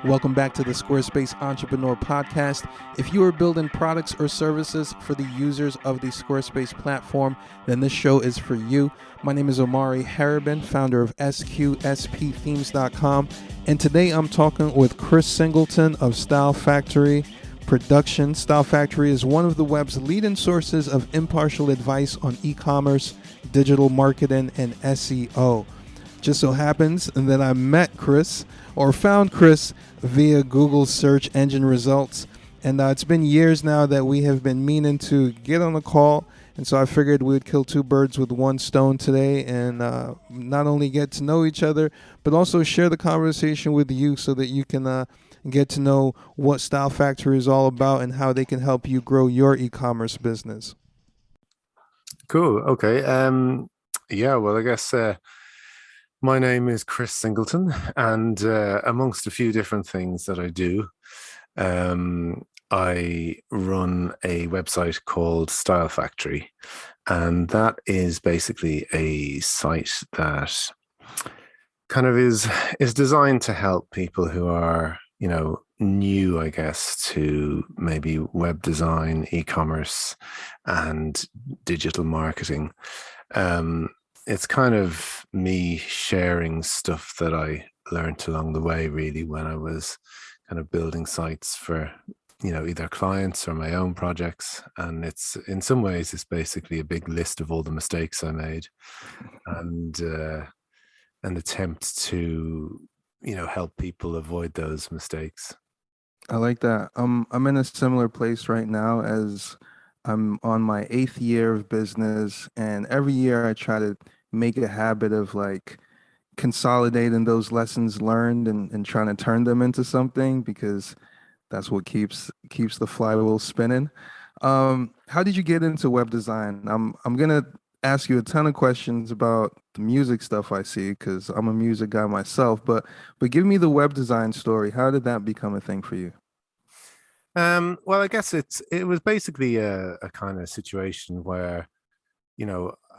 Welcome back to the Squarespace Entrepreneur Podcast. If you are building products or services for the users of the Squarespace platform, then this show is for you. My name is Omari Haribin, founder of SQSPthemes.com, and today I'm talking with Chris Singleton of Style Factory Production. Style Factory is one of the web's leading sources of impartial advice on e-commerce, digital marketing, and SEO. Just so happens that I met Chris, or found Chris, via Google search engine results. And it's been years now that we have been meaning to get on a call. And so I figured we would kill two birds with one stone today and not only get to know each other, but also share the conversation with you so that you can get to know what Style Factory is all about and how they can help you grow your e-commerce business. Cool. Okay. Well, I guess my name is Chris Singleton, and amongst a few different things that I do, I run a website called Style Factory, and that is basically a site that kind of is designed to help people who are, new, I guess, to maybe web design, e-commerce, and digital marketing. It's kind of me sharing stuff that I learned along the way, really, when I was kind of building sites for, either clients or my own projects. And it's, in some ways, it's basically a big list of all the mistakes I made and an attempt to, help people avoid those mistakes. I like that. I'm in a similar place right now as I'm on my 8th year of business, and every year I try to make a habit of like consolidating those lessons learned and trying to turn them into something, because that's what keeps the flywheel spinning. How did you get into web design? I'm gonna ask you a ton of questions about the music stuff I see because I'm a music guy myself, but give me the web design story. How did that become a thing for you? Well, I guess it was basically a kind of situation where,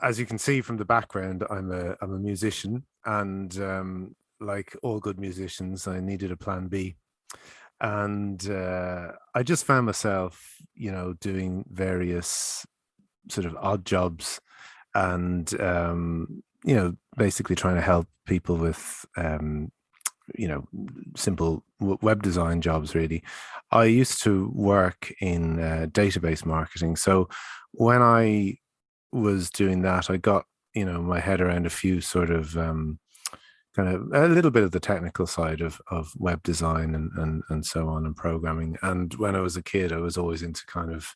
as you can see from the background, I'm a musician, and like all good musicians, I needed a plan B, and I just found myself, doing various sort of odd jobs, and basically trying to help people with simple web design jobs, really. I used to work in database marketing. So when I was doing that, I got, my head around a few sort of kind of a little bit of the technical side of web design and so on, and programming. And when I was a kid, I was always into kind of,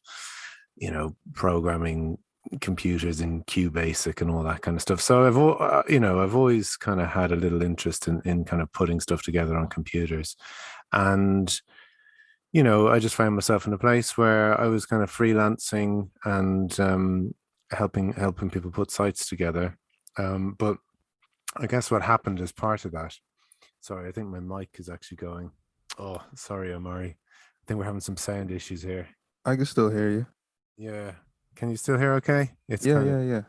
programming computers in QBasic and all that kind of stuff. So I've always kind of had a little interest in kind of putting stuff together on computers. And, I just found myself in a place where I was kind of freelancing and helping people put sites together. But I guess what happened as part of that, sorry, I think my mic is actually going. Oh, sorry, Omari. I think we're having some sound issues here. I can still hear you. Yeah. Can you still hear okay? It's Yeah.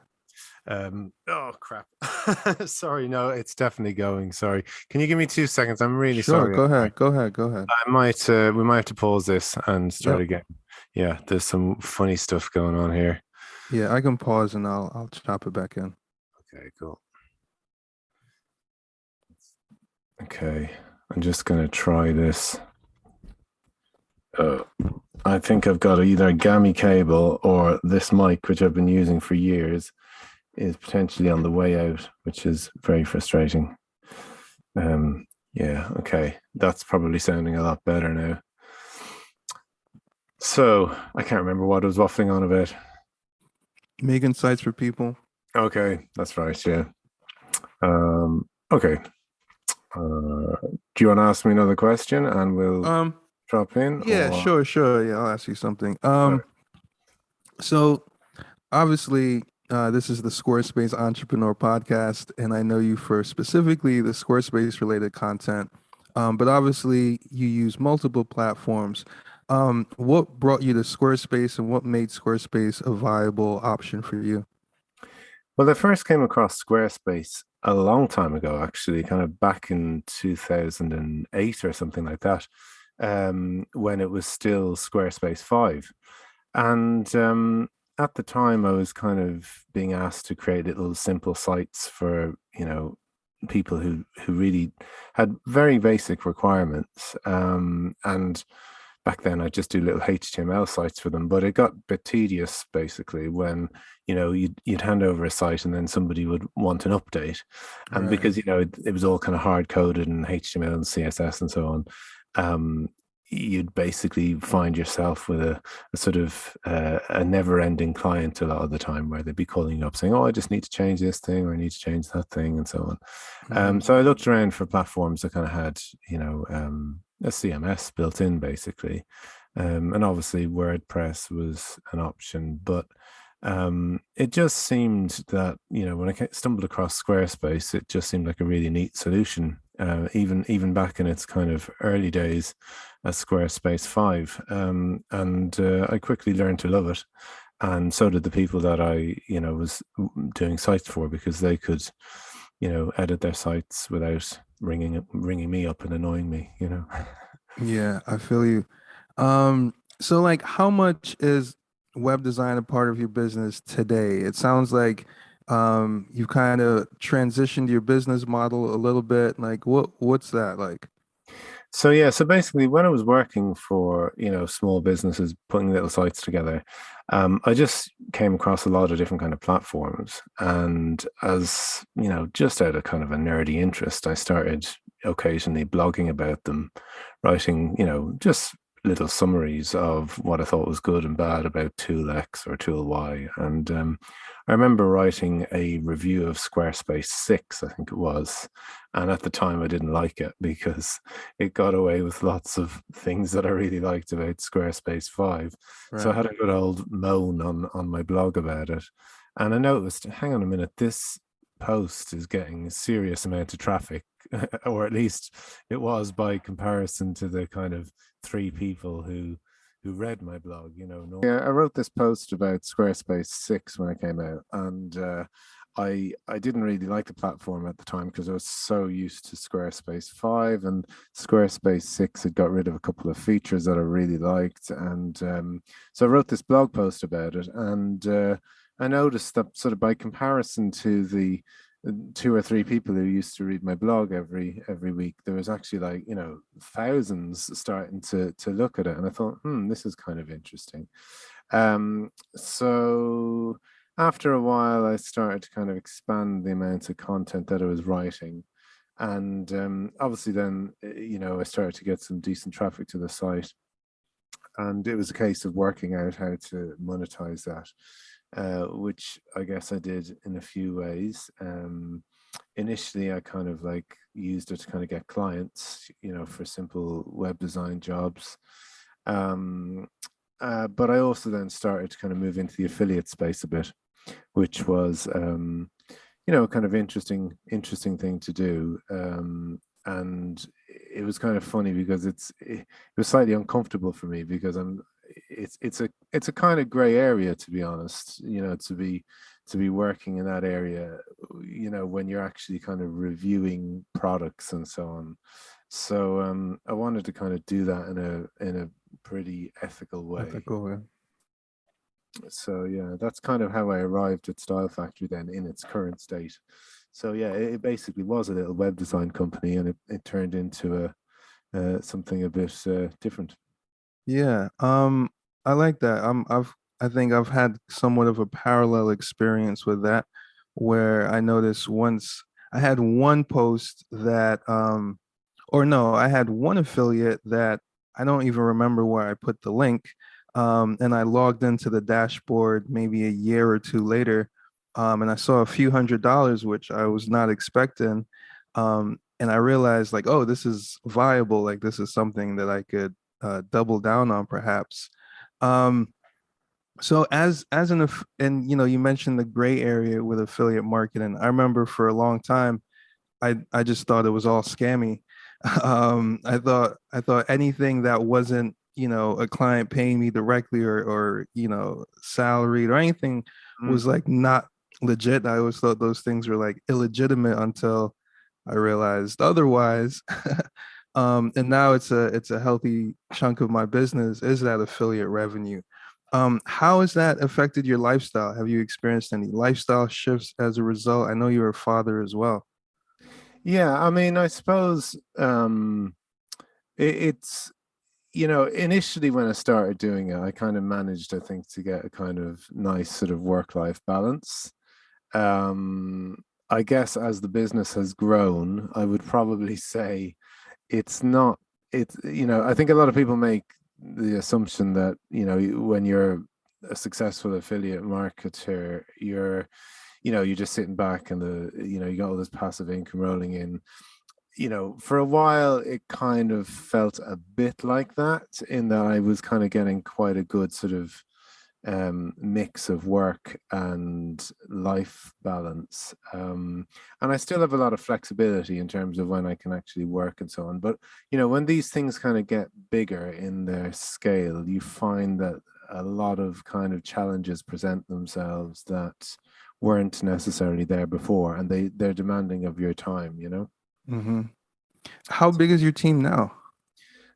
Oh crap. Sorry, no, it's definitely going. Sorry. Can you give me 2 seconds? I'm really Sure, sorry. go ahead. I might we might have to pause this and start Yep. again. Yeah, there's some funny stuff going on here. Yeah, I can pause and I'll chop it back in. Okay, cool. Okay, I'm just gonna try this. I think I've got either a gammy cable or this mic, which I've been using for years, is potentially on the way out, which is very frustrating. Yeah, okay. That's probably sounding a lot better now. So I can't remember what I was waffling on about. Making sites for people. Okay, that's right, yeah. Okay. Do you want to ask me another question and we'll drop in? Yeah, or... sure. Yeah, I'll ask you something. Right. So obviously, this is the Squarespace Entrepreneur Podcast, and I know you for specifically the Squarespace related content. But obviously, you use multiple platforms. What brought you to Squarespace, and what made Squarespace a viable option for you? Well, I first came across Squarespace a long time ago, actually, kind of back in 2008 or something like that, when it was still Squarespace 5. And at the time, I was kind of being asked to create little simple sites for, people who really had very basic requirements. And back then, I just do little HTML sites for them, but it got a bit tedious basically when you'd hand over a site and then somebody would want an update, and Right. because it was all kind of hard coded in HTML and CSS and so on. Um, you'd basically find yourself with a sort of a never-ending client a lot of the time, where they'd be calling you up saying, "Oh, I just need to change this thing, or I need to change that thing," and so on. Hmm. So I looked around for platforms that kind of had, a CMS built in, basically, and obviously WordPress was an option, but it just seemed that when I stumbled across Squarespace, it just seemed like a really neat solution. Even back in its kind of early days as Squarespace 5, and I quickly learned to love it, and so did the people that I was doing sites for, because they could edit their sites without ringing me up and annoying me. Yeah, I feel you. So like how much is web design a part of your business today? It sounds like you've kind of transitioned your business model a little bit. Like what's that like? So yeah, so basically, when I was working for small businesses, putting little sites together, I just came across a lot of different kind of platforms, and as just out of kind of a nerdy interest, I started occasionally blogging about them, writing just little summaries of what I thought was good and bad about Tool X or Tool Y, and I remember writing a review of Squarespace 6, I think it was, and at the time I didn't like it because it got away with lots of things that I really liked about Squarespace 5. So I Right. had a good old moan on my blog about it. And I noticed, hang on a minute, this post is getting a serious amount of traffic, or at least it was by comparison to the kind of three people who read my blog. Yeah, I wrote this post about Squarespace 6 when it came out, and I didn't really like the platform at the time because I was so used to Squarespace 5, and Squarespace 6 had got rid of a couple of features that I really liked. And so I wrote this blog post about it, and I noticed that, sort of by comparison to the two or three people who used to read my blog every week, there was actually, like, thousands starting to look at it, and I thought, this is kind of interesting. So after a while, I started to kind of expand the amount of content that I was writing. And obviously, then, I started to get some decent traffic to the site. And it was a case of working out how to monetize that, which I guess I did in a few ways. Initially, I kind of like used it to kind of get clients, for simple web design jobs. Um, but I also then started to kind of move into the affiliate space a bit, which was kind of interesting thing to do. And it was kind of funny because it was slightly uncomfortable for me, because it's a kind of gray area, to be honest, to be working in that area, when you're actually kind of reviewing products and so on. So I wanted to kind of do that in a pretty ethical way. Ethical. Yeah. So yeah, that's kind of how I arrived at Style Factory then, in its current state. So yeah, it basically was a little web design company, and it turned into a something a bit different. Yeah. I like that. I think I've had somewhat of a parallel experience with that, where I noticed once I had one post that or no, I had one affiliate that I don't even remember where I put the link. And I logged into the dashboard maybe a year or two later, and I saw a few $100s, which I was not expecting. And I realized, like, oh, this is viable. Like, this is something that I could double down on, perhaps. Um, so as and you mentioned the gray area with affiliate marketing. I remember for a long time I just thought it was all scammy. I thought anything that wasn't, a client paying me directly or salaried or anything Mm. was like not legit. I always thought those things were like illegitimate until I realized otherwise. And now it's a healthy chunk of my business is that affiliate revenue. How has that affected your lifestyle? Have you experienced any lifestyle shifts as a result? I know you're a father as well. Yeah, I mean, I suppose it's initially when I started doing it, I kind of managed, I think, to get a kind of nice sort of work-life balance. Um, I guess as the business has grown, I would probably say it's not, I think a lot of people make the assumption that, when you're a successful affiliate marketer, you're just sitting back and you got all this passive income rolling in. For a while, it kind of felt a bit like that, in that I was kind of getting quite a good sort of mix of work and life balance. And I still have a lot of flexibility in terms of when I can actually work and so on. But, when these things kind of get bigger in their scale, you find that a lot of kind of challenges present themselves that weren't necessarily there before, and they're demanding of your time. Hmm. How big is your team now?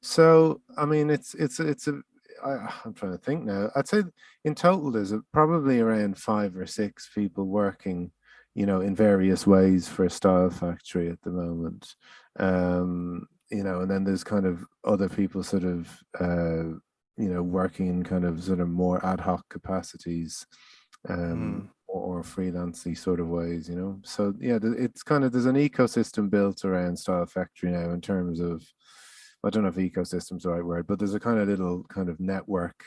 So, I mean, I'm trying to think now. I'd say in total there's probably around 5 or 6 people working, in various ways for Style Factory at the moment. And then there's kind of other people sort of, working in kind of sort of more ad hoc capacities, Mm, or freelancey sort of ways. So yeah, it's kind of, there's an ecosystem built around Style Factory now, in terms of, I don't know if ecosystem's the right word, but there's a kind of little kind of network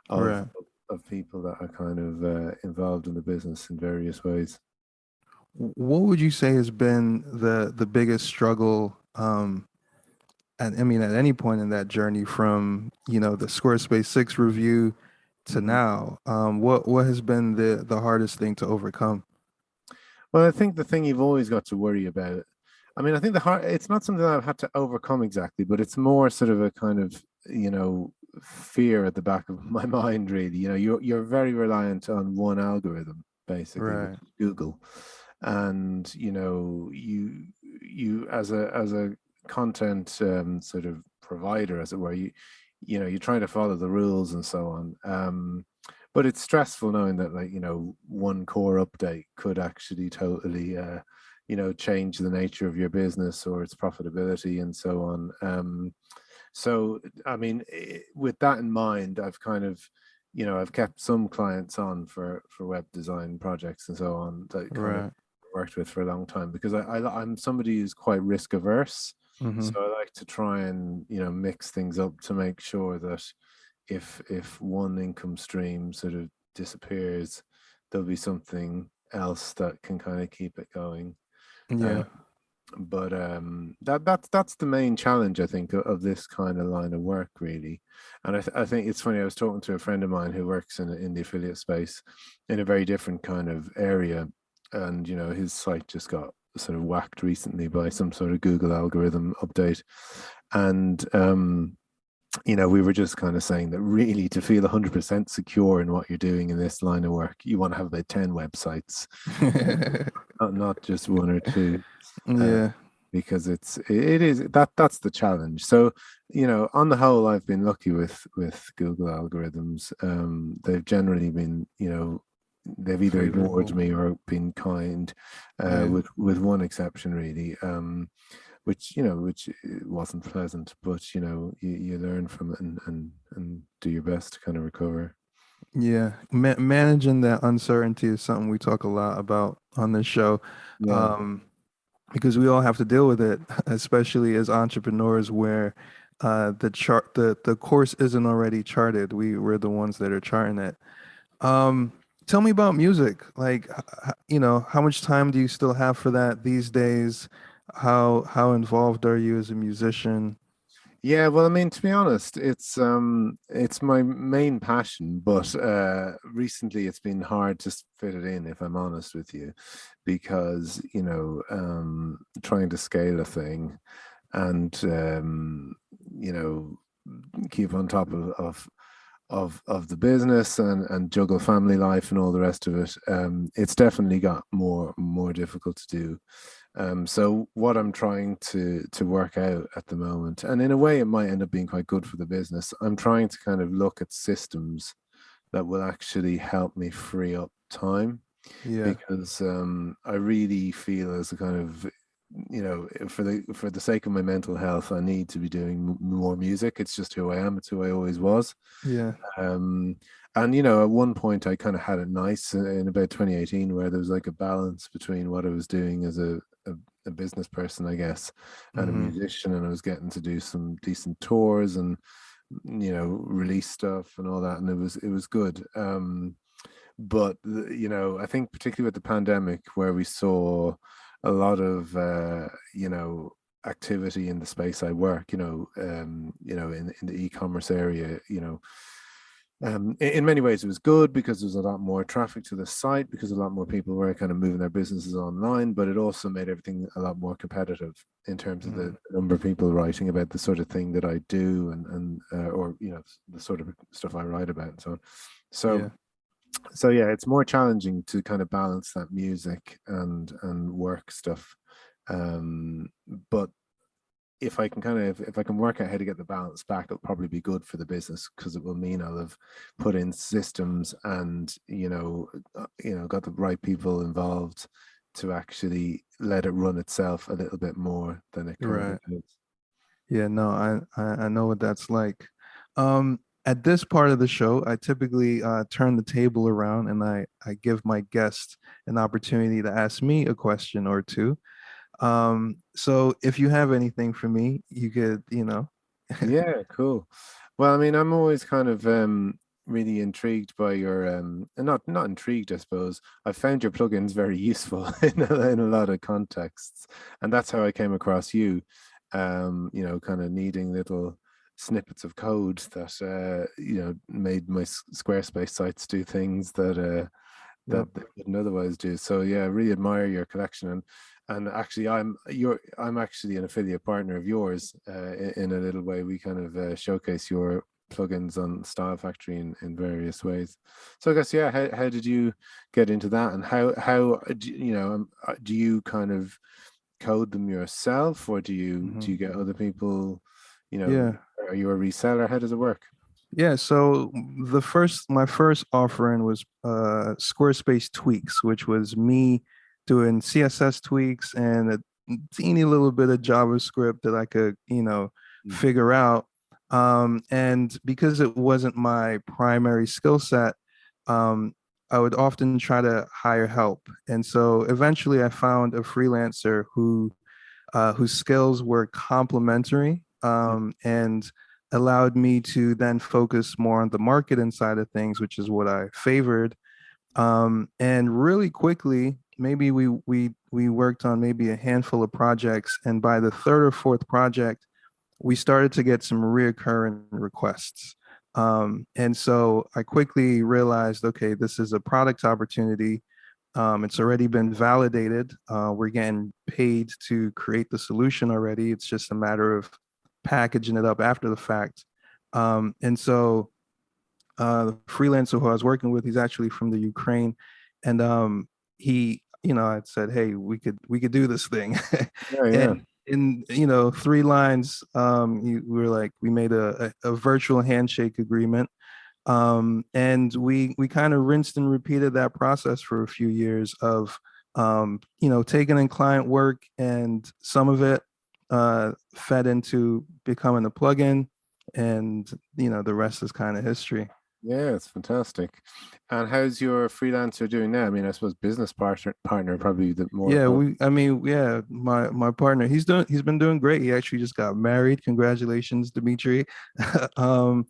of right. of people that are kind of involved in the business in various ways. What would you say has been the biggest struggle, I mean, at any point in that journey from, the Squarespace 6 review to Mhm. now? What has been the hardest thing to overcome? Well, I think the thing you've always got to worry about, I mean, I think it's not something that I've had to overcome exactly, but it's more sort of a kind of, fear at the back of my mind, really. You're very reliant on one algorithm, basically, which Right, is Google. And, you as a content sort of provider, as it were, you try to follow the rules and so on. But it's stressful knowing that, like, one core update could actually totally change the nature of your business or its profitability and so on. So I mean, with that in mind, I've kind of, I've kept some clients on for web design projects and so on, that kind of right. worked with for a long time, because I'm somebody who's quite risk averse. Hmm. So I like to try and, mix things up to make sure that if one income stream sort of disappears, there'll be something else that can kind of keep it going. Uh, Yeah, but that's the main challenge, I think, of this kind of line of work, really. And I think it's funny. I was talking to a friend of mine who works in the affiliate space in a very different kind of area, and his site just got sort of whacked recently by some sort of Google algorithm update, and we were just kind of saying that, really, to feel 100% secure in what you're doing in this line of work, you want to have about 10 websites, not just one or two. Uh, yeah, because it is that's the challenge. So, on the whole, I've been lucky with Google algorithms. They've generally been, they've either ignored favorable. me or been kind, Yeah, with one exception, really. Which wasn't pleasant, but you learn from it, and do your best to kind of recover. yeah. Managing that uncertainty is something we talk a lot about on this show. Yeah. Um, because we all have to deal with it, especially as entrepreneurs, where the course isn't already charted. We're the ones that are charting it. Um, Tell me about music. Like, how much time do you still have for that these days? How involved are you as a musician? Yeah, well, I mean, to be honest, it's my main passion, but recently it's been hard to fit it in, if I'm honest with you, because trying to scale a thing and you know keep on top of of the business and juggle family life and all the rest of it, it's definitely got more difficult to do. So what I'm trying to work out at the moment, and in a way it might end up being quite good for the business, I'm trying to kind of look at systems that will actually help me free up time, Yeah. because I really feel as a kind of, for the sake of my mental health, I need to be doing more music. It's just who I am. It's who I always was. Yeah. Um, and at one point I kind of had it nice in about 2018, where there was like a balance between what I was doing as a business person, I guess, and a Mm-hmm. musician, and I was getting to do some decent tours and release stuff and all that, and it was good. But I think particularly with the pandemic, where we saw a lot of activity in the space I work, in the e-commerce area, in many ways it was good because there's a lot more traffic to the site, because a lot more people were kind of moving their businesses online, but it also made everything a lot more competitive in terms of Mm-hmm. the number of people writing about the sort of thing that I do, and or the sort of stuff I write about and so on. So Yeah. so yeah, it's more challenging to kind of balance that music and work stuff. Um, but if I can work out how to get the balance back, it'll probably be good for the business, because it will mean I'll have put in systems and got the right people involved to actually let it run itself a little bit more than it currently Right. does. Yeah, no, I know what that's like. At this part of the show, I typically turn the table around and I give my guest an opportunity to ask me a question or two. So if you have anything for me, you could, Yeah, cool. Well, I mean, I'm always kind of really intrigued by your and not intrigued, I suppose. I found your plugins very useful in a lot of contexts, and that's how I came across you. Kind of needing little snippets of code that made my Squarespace sites do things yep, that they wouldn't otherwise do. So yeah, I really admire your collection, and actually I'm actually an affiliate partner of yours, in a little way. We kind of showcase your plugins on Style Factory in various ways. So I guess, yeah, how did you get into that, and how do you kind of code them yourself, or do you hmm do you get other people, you know yeah, are you a reseller? How does it work? yeah. So my first offering was Squarespace tweaks, which was me doing CSS tweaks and a teeny little bit of JavaScript that I could, Mm. figure out. And because it wasn't my primary skill set, um, I would often try to hire help. And so eventually I found a freelancer whose skills were complementary, and allowed me to then focus more on the marketing side of things, which is what I favored. And really quickly, maybe we worked on maybe a handful of projects, and by the third or fourth project, we started to get some reoccurring requests. And so I quickly realized, okay, this is a product opportunity. It's already been validated. We're getting paid to create the solution already. It's just a matter of packaging it up after the fact. And so the freelancer who I was working with, he's actually from the Ukraine, and he, I said, hey, we could do this thing, Yeah, yeah. and in 3 lines, we were like, we made a virtual handshake agreement, and we kind of rinsed and repeated that process for a few years of taking in client work, and some of it fed into becoming a plugin, and the rest is kind of history. Yeah, it's fantastic. And how's your freelancer doing now? I mean, I suppose business partner probably the more. Yeah, I mean, yeah, my partner, he's been doing great. He actually just got married. Congratulations, Dimitri. So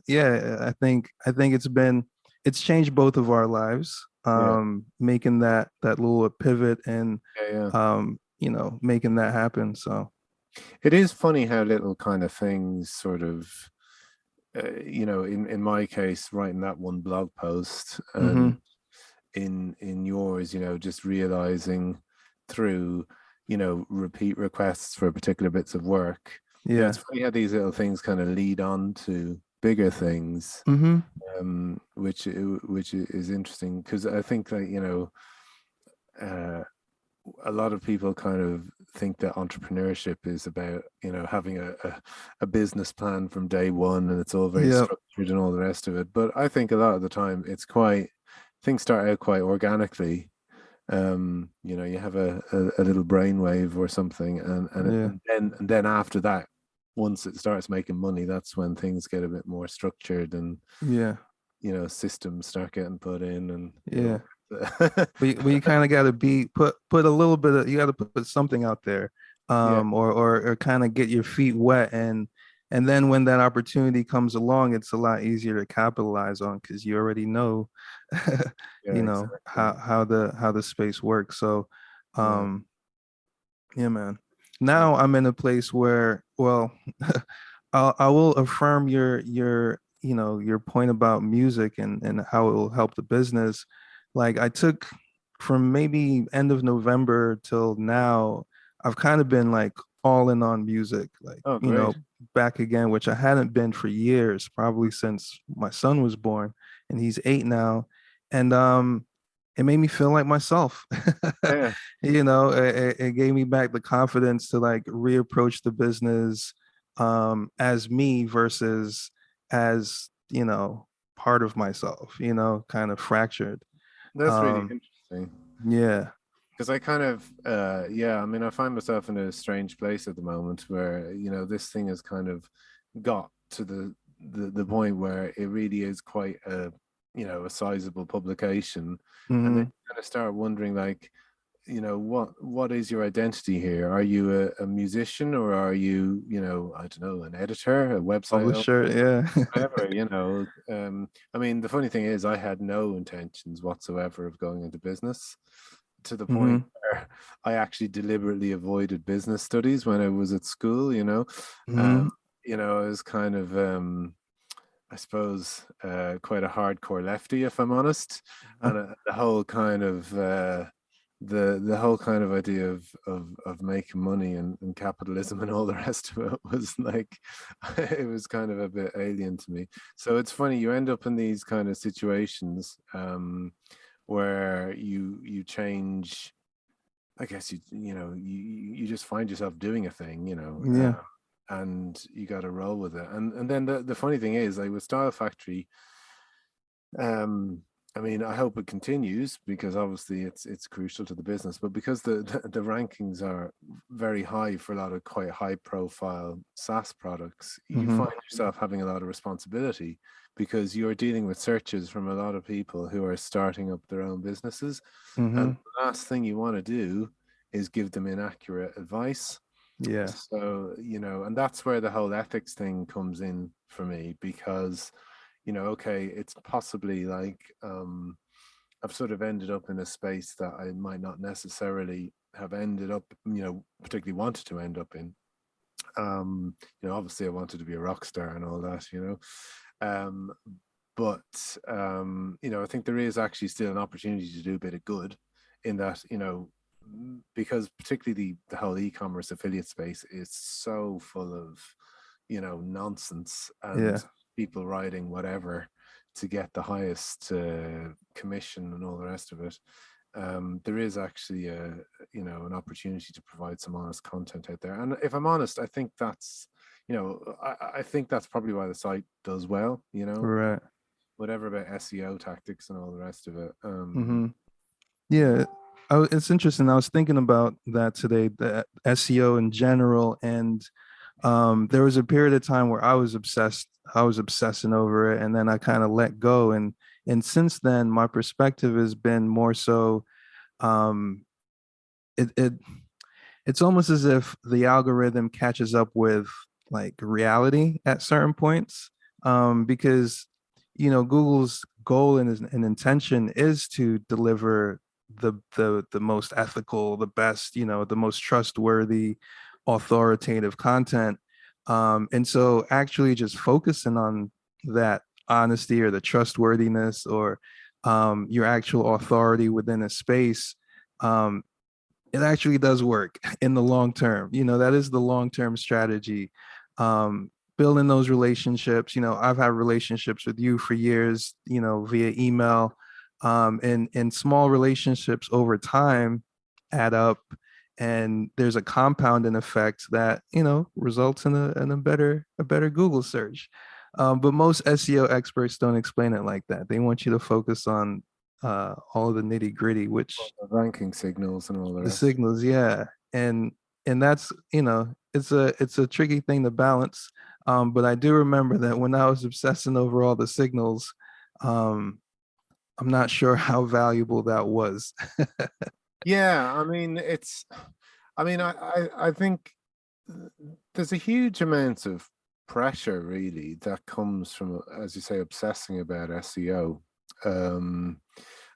yeah, I think it's changed both of our lives, Yeah, making that little pivot and yeah, yeah. making that happen. So It is funny how little kind of things sort of, in my case, writing that one blog post, and hmm in yours, just realizing through, repeat requests for particular bits of work. yeah, It's funny how these little things kind of lead on to bigger things, Mm-hmm. which is interesting because I think that uh, a lot of people kind of think that entrepreneurship is about having a business plan from day one and it's all very Yep. structured and all the rest of it. But I think a lot of the time it's quite things start out quite organically. You have a little brainwave or something, Yeah. and then after that, once it starts making money, that's when things get a bit more structured and Yeah. systems start getting put in and Yeah. all. But you kind of got to be put a little bit of, you got to put something out there, Yeah, or kind of get your feet wet, and then when that opportunity comes along, it's a lot easier to capitalize on because you already know, yeah, how exactly. the space works. So, Yeah, um, yeah, man. yeah, Now I'm in a place where, well, I will affirm your point about music and how it will help the business. Like I took from maybe end of November till now, I've kind of been like all in on music, like, oh, great. back again, which I hadn't been for years, probably since my son was born, and he's 8 now. And it made me feel like myself. Yeah, It gave me back the confidence to like reapproach the business as me versus as, part of myself, kind of fractured. that's really Um, interesting. yeah. Because I kind of, yeah, I mean, I find myself in a strange place at the moment where, this thing has kind of got to the point where it really is quite a sizable publication. And then Hmm. you kind of start wondering, like, what is your identity here? Are you a musician or are you, I don't know, an editor, a website Publisher, owner, yeah. whatever. I mean, the funny thing is, I had no intentions whatsoever of going into business to the point Hmm. where I actually deliberately avoided business studies when I was at school. Hmm. Um, I was kind of I suppose quite a hardcore lefty, if I'm honest, and the whole kind of the whole kind of idea of making money and capitalism and all the rest of it was like it was kind of a bit alien to me. So it's funny you end up in these kind of situations where you change. I guess you just find yourself doing a thing, Yeah. and you got to roll with it. And then the funny thing is, like with Style Factory, um, I mean, I hope it continues because obviously it's crucial to the business. But because the rankings are very high for a lot of quite high profile SaaS products, you Hmm. find yourself having a lot of responsibility because you're dealing with searches from a lot of people who are starting up their own businesses. And Hmm. the last thing you want to do is give them inaccurate advice. Yeah. So, and that's where the whole ethics thing comes in for me because, okay, it's possibly like I've sort of ended up in a space that I might not necessarily have ended up, particularly wanted to end up in. Obviously I wanted to be a rock star and all that, Um, but I think there is actually still an opportunity to do a bit of good in that, because particularly the whole e-commerce affiliate space is so full of, nonsense Yeah. and people writing whatever to get the highest commission and all the rest of it. There is actually an opportunity to provide some honest content out there. And if I'm honest, I think that's I think that's probably why the site does well, Right. whatever about SEO tactics and all the rest of it. Hmm. Yeah, Yeah. It's interesting. I was thinking about that today, the SEO in general, and there was a period of time where I was obsessed. I was obsessing over it, and then I kind of let go. And since then, my perspective has been more so. Um, it it it's almost as if the algorithm catches up with like reality at certain points, because Google's goal and intention is to deliver the most ethical, the best, the most trustworthy, authoritative content, and so actually just focusing on that honesty or the trustworthiness or your actual authority within a space, um, it actually does work in the long term. That is the long term strategy. building those relationships. I've had relationships with you for years, via email, and small relationships over time add up, and there's a compounding effect that results in a better Google search. But most SEO experts don't explain it like that. They want you to focus on all of the nitty gritty, which The ranking signals and all the the rest. signals, yeah. And that's, it's a tricky thing to balance. But I do remember that when I was obsessing over all the signals, um, I'm not sure how valuable that was. Yeah, I mean, I think there's a huge amount of pressure really that comes from, as you say, obsessing about SEO. Um,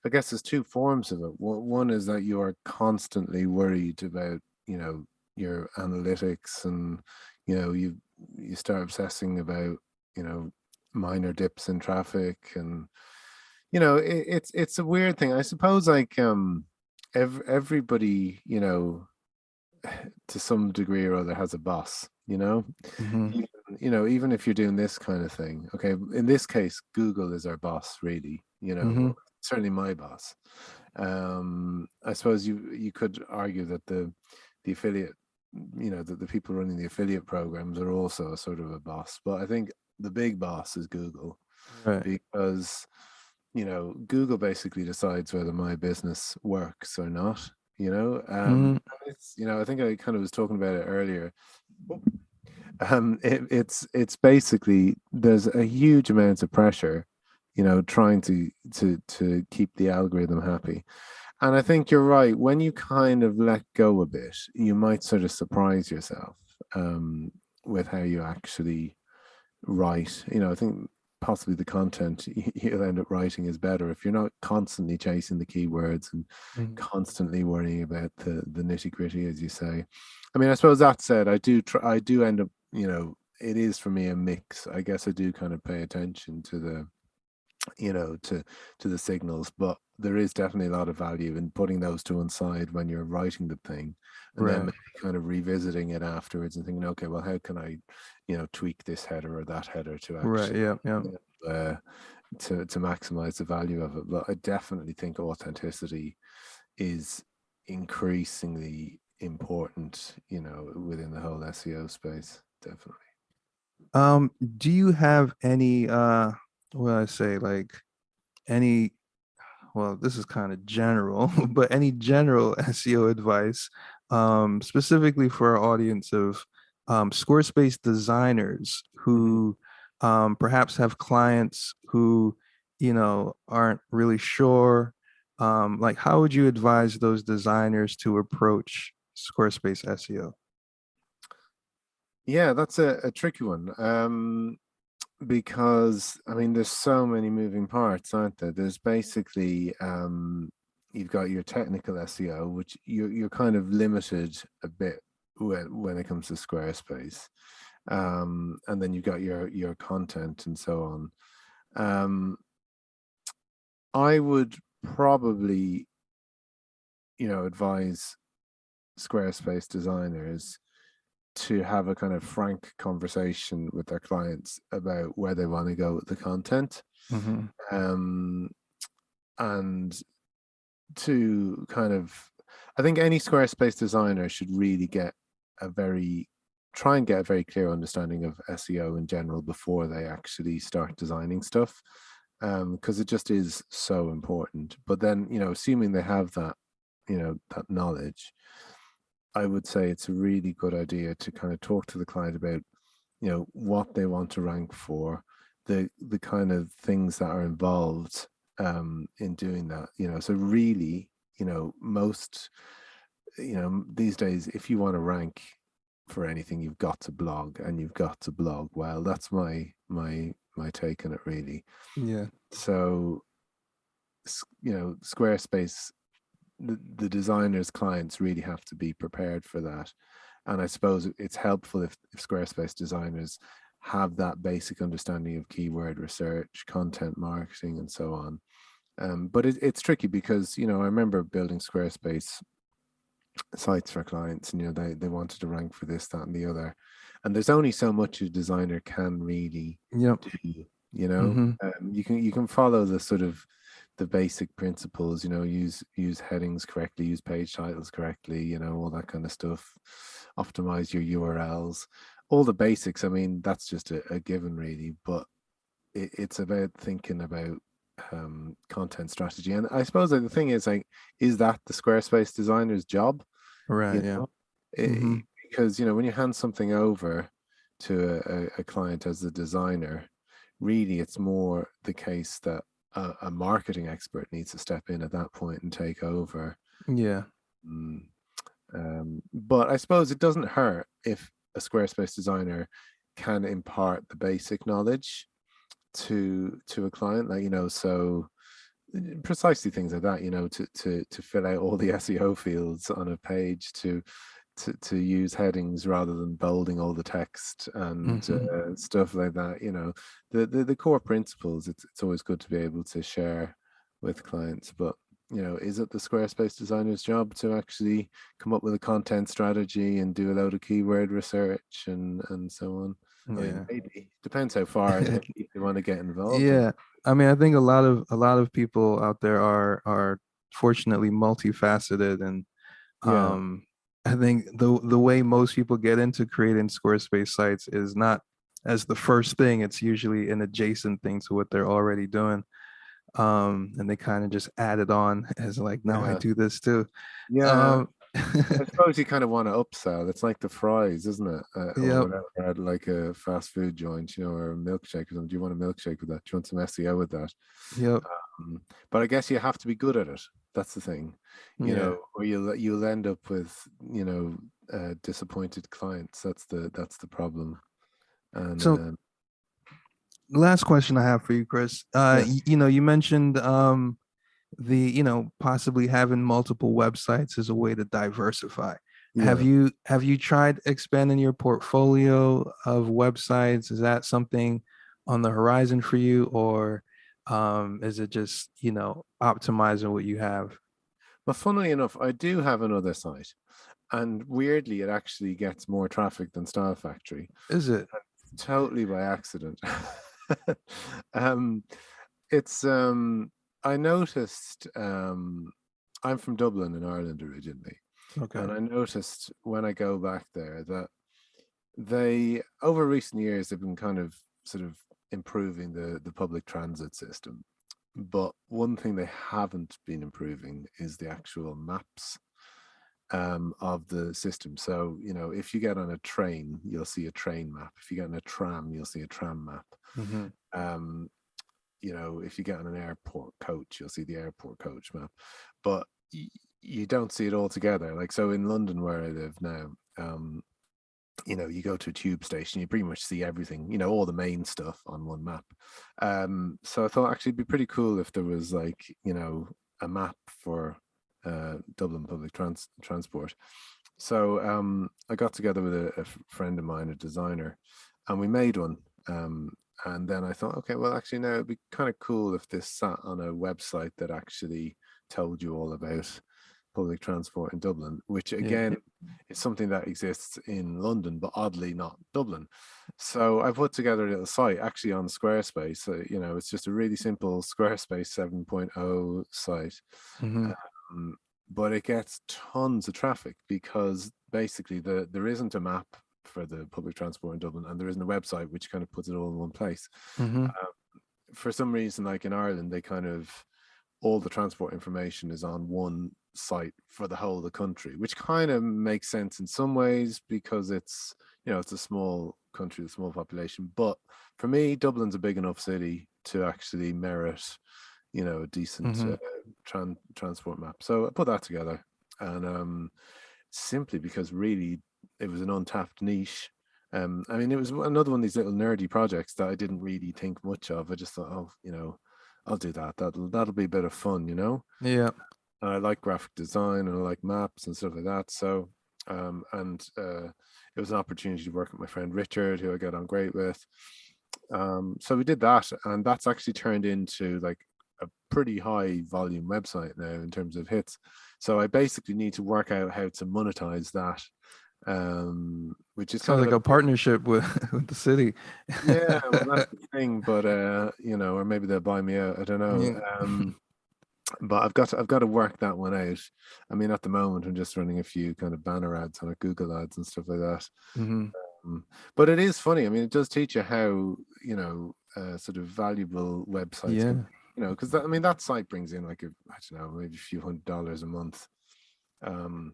I guess there's two forms of it. One is that you are constantly worried about, your analytics, and you start obsessing about, you know, minor dips in traffic, and it's a weird thing. I suppose like everybody, to some degree or other has a boss, Hmm. even, even if you're doing this kind of thing. Okay, in this case Google is our boss really, Hmm. certainly my boss. I suppose you could argue that the affiliate, that the people running the affiliate programs are also a sort of a boss, but I think the big boss is Google, Right. because Google basically decides whether my business works or not. Hmm. It's, I think I kind of was talking about it earlier. It's basically, there's a huge amount of pressure, trying to keep the algorithm happy. And I think you're right. When you kind of let go a bit, you might sort of surprise yourself, with how you actually write. I think possibly the content you'll end up writing is better if you're not constantly chasing the keywords and Hmm. constantly worrying about the nitty gritty, as you say. I mean, I suppose that said, I do end up, it is for me a mix. I guess I do kind of pay attention to the, to the signals, but there is definitely a lot of value in putting those to one side when you're writing the thing, and then Right. maybe kind of revisiting it afterwards and thinking, okay, well, how can I, tweak this header or that header to Right. actually, Yeah. Yeah. to maximize the value of it. But I definitely think authenticity is increasingly important, within the whole SEO space. Definitely. Do you have any what do I say, like any, well, this is kind of general, but any general SEO advice, specifically for our audience of Squarespace designers Mhm. who perhaps have clients who, aren't really sure. Like, how would you advise those designers to approach Squarespace SEO? Yeah, that's a tricky one. Because I mean, there's so many moving parts, aren't there? There's basically, you've got your technical SEO, which you're kind of limited a bit when it comes to Squarespace, and then you've got your content and so on. Um, I would probably, advise Squarespace designers to have a kind of frank conversation with their clients about where they want to go with the content, Hmm. um, and to kind of, I think any Squarespace designer should really a very try and get a very clear understanding of SEO in general before they actually start designing stuff, because it just is so important. But then, assuming they have that, that knowledge, I would say it's a really good idea to kind of talk to the client about, what they want to rank for, the kind of things that are involved, in doing that. So really, most, these days, if you want to rank for anything, you've got to blog, and you've got to blog well. That's my take on it, really. Yeah. So, Squarespace, the designers' clients really have to be prepared for that. And I suppose it's helpful if Squarespace designers have that basic understanding of keyword research, content marketing, and so on. But it's tricky because, I remember building Squarespace sites for clients, and they wanted to rank for this, that, and the other. and there's only so much a designer can really Yep. do. You know, Mm-hmm. you can follow the sort of the basic principles. You know, use headings correctly, use page titles correctly. You know, all that kind of stuff. Optimize your URLs, all the basics. I mean, that's just a given, really. But it's about thinking about content strategy. And I suppose like, the thing is like, is that the Squarespace designer's job? Right. You Yeah. know, Mm-hmm. because you know when you hand something over to a client as a designer, really it's more the case that a marketing expert needs to step in at that point and take over. Yeah. Mm, but I suppose it doesn't hurt if a Squarespace designer can impart the basic knowledge to a client, like you know, so precisely things like that, you know, to fill out all the SEO fields on a page, to use headings rather than bolding all the text and Mm-hmm. stuff like that. You know, the core principles. It's always good to be able to share with clients, but you know, is it the Squarespace designer's job to actually come up with a content strategy and do a load of keyword research and so on? I mean, Yeah. maybe depends how far deep you want to get involved in. Yeah. I mean, I think a lot of people out there are fortunately multifaceted, and Yeah, I think the way most people get into creating Squarespace sites is not as the first thing. It's usually an adjacent thing to what they're already doing. And they kind of just add it on as like, now I yeah, do this too. yeah. Um, I suppose you kind of want to upsell. It's like the fries, isn't it? Or yep, whatever, at like a fast food joint, you know, or a milkshake or something. Do you want a milkshake with that? Do you want some SEO with that? yep, But I guess you have to be good at it. That's the thing, you yeah. know, or you'll end up with, you know, disappointed clients. That's the problem. And So last question I have for you, Chris. yeah, You mentioned possibly having multiple websites is a way to diversify. Have yeah. you have you tried expanding your portfolio of websites? Is that something on the horizon for you, or is it just, optimizing what you have? But funnily enough, I do have another site, and weirdly, it actually gets more traffic than Style Factory. Is it? Totally by accident. um, it's I noticed I'm from Dublin in Ireland originally, Okay. and I noticed when I go back there that they over recent years they've been kind of sort of improving the public transit system. But one thing they haven't been improving is the actual maps of the system. So, you know, if you get on a train, you'll see a train map. If you get on a tram, you'll see a tram map. Mm-hmm. Um, you know, if you get on an airport coach, you'll see the airport coach map. But you don't see it all together. Like, so in London, where I live now, you know, you go to a tube station, you pretty much see everything, you know, all the main stuff on one map. So I thought actually it'd be pretty cool if there was like, you know, a map for Dublin public transport. So I got together with a friend of mine, a designer, and we made one. And then I thought, okay, well, actually, now it'd be kind of cool if this sat on a website that actually told you all about public transport in Dublin, which Yeah. again is something that exists in London, but oddly not Dublin. So I put together a little site actually on Squarespace. You know, it's just a really simple Squarespace 7.0 site. Mm-hmm. Um, but it gets tons of traffic because basically there isn't a map for the public transport in Dublin, and there isn't a website which kind of puts it all in one place. Mm-hmm. Uh, for some reason, like in Ireland, they kind of all the transport information is on one site for the whole of the country, which kind of makes sense in some ways because it's, you know, it's a small country, a small population. But for me, Dublin's a big enough city to actually merit, you know, a decent Mm-hmm. transport map. So I put that together, and simply because really it was an untapped niche. I mean, it was another one of these little nerdy projects that I didn't really think much of. I just thought, oh, you know, I'll do that. That'll be a bit of fun, you know. Yeah. And I like graphic design and I like maps and stuff like that. So, and it was an opportunity to work with my friend Richard, who I get on great with. So we did that, and that's actually turned into like a pretty high volume website now in terms of hits. So I basically need to work out how to monetize that which is Sounds kind of like a a partnership with with the city. yeah. Well, that's the thing, but or maybe they'll buy me out. I don't know. Yeah. But I've got to work that one out. I mean, at the moment, I'm just running a few kind of banner ads on it, Google ads and stuff like that. Hmm. But it is funny. I mean, it does teach you how, sort of valuable websites can be, Yeah. because I mean, that site brings in like I don't know, maybe a few $100s a month, um,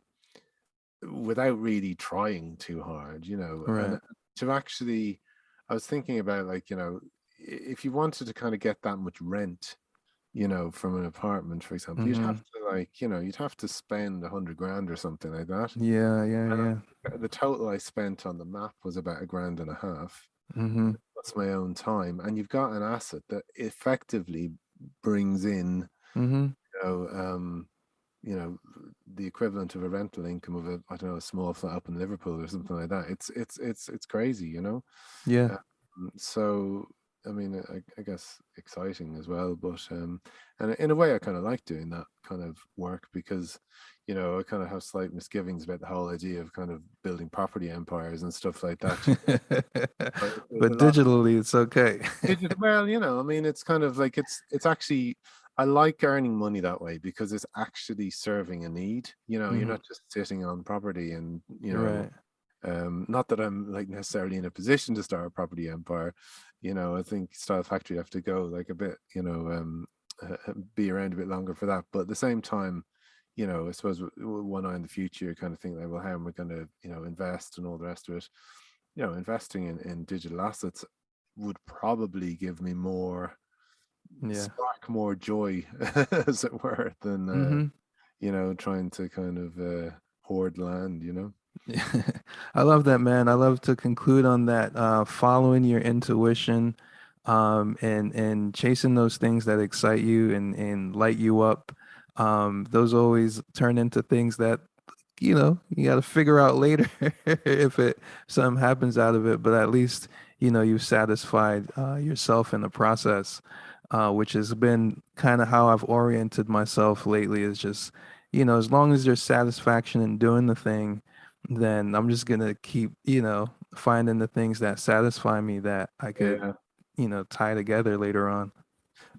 without really trying too hard, and Right. to actually, I was thinking about like, if you wanted to kind of get that much rent, from an apartment, for example, you'd have Hmm. to like, you'd have to spend 100 grand or something like that. Yeah. Yeah. And Yeah. the total I spent on the map was about a grand and a half. Hmm. That's my own time, and you've got an asset that effectively brings in, Hmm. you know, um, you know, the equivalent of a rental income of a, I don't know, a small flat up in Liverpool or something like that. It's crazy. Yeah. So I mean, I guess exciting as well, but and in a way, I kind of like doing that kind of work because, I kind of have slight misgivings about the whole idea of kind of building property empires and stuff like that. But there's a But lot of digitally, it's okay. digital. Well, I mean, it's kind of like it's actually. I like earning money that way because it's actually serving a need. You're Hmm. not just sitting on property and Right. not that I'm like necessarily in a position to start a property empire. I think Style Factory have to go like a bit, be around a bit longer for that. But at the same time, I suppose one eye in the future, kind of think like, well, how am I going to, invest and all the rest of it? Investing in digital assets would probably give me more Yeah. spark more joy, as it were, than Hmm. trying to kind of hoard land. I love that, man. I love to conclude on that, following your intuition, and chasing those things that excite you and light you up. Those always turn into things that, you got to figure out later if something happens out of it, but at least, you've satisfied yourself in the process, which has been kind of how I've oriented myself lately, is just, as long as there's satisfaction in doing the thing, then I'm just gonna keep, finding the things that satisfy me that I could, Yeah. tie together later on.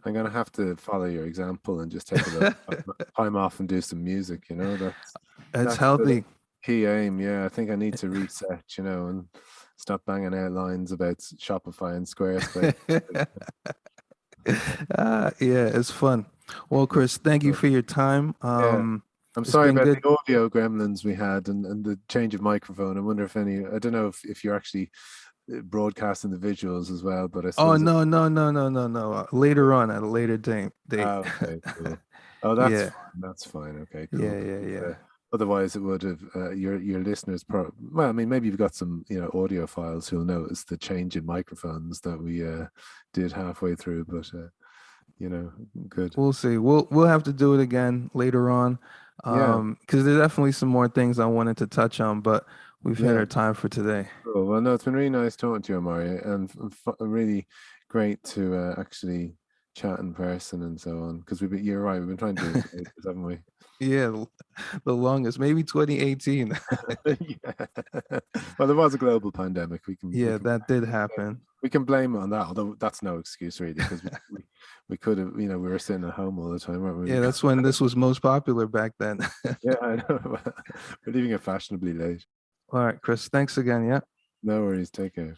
I'm gonna have to follow your example and just take a little time off and do some music. It's That's the healthy. key aim. Yeah, I think I need to reset. And stop banging out lines about Shopify and Squarespace. Yeah, it's fun. Well, Yeah, Chris, thank you so, for your time. yeah. I'm It's sorry been about the good. audio gremlins we had and the change of microphone. I wonder if I don't know if you're actually broadcasting the visuals as well, but I Oh, suppose no, no, no, no, no, no. Later on at a later date. oh, okay, cool. Oh, that's Yeah, fine. That's fine. Okay, cool. yeah, yeah, yeah. Otherwise, it would have your listeners. Well, I mean, maybe you've got some audio files who'll notice the change in microphones that we did halfway through. But good. We'll see. We'll have to do it again later on, Yeah, because there's definitely some more things I wanted to touch on, but we've hit yeah. our time for today. Cool. Well, no, it's been really nice talking to you, Amari, and really great to actually chat in person and so on. Because you're right, we've been trying to do it for ages, haven't we? Yeah, the longest, maybe 2018. Yeah. Well, there was a global pandemic. Yeah, that did happen. We can blame it on that, although that's no excuse really, because we could have, we were sitting at home all the time, weren't we? Yeah, that's when this was most popular back then. Yeah, I know. We're leaving it fashionably late. All right, Chris, thanks again. Yeah. No worries. Take care.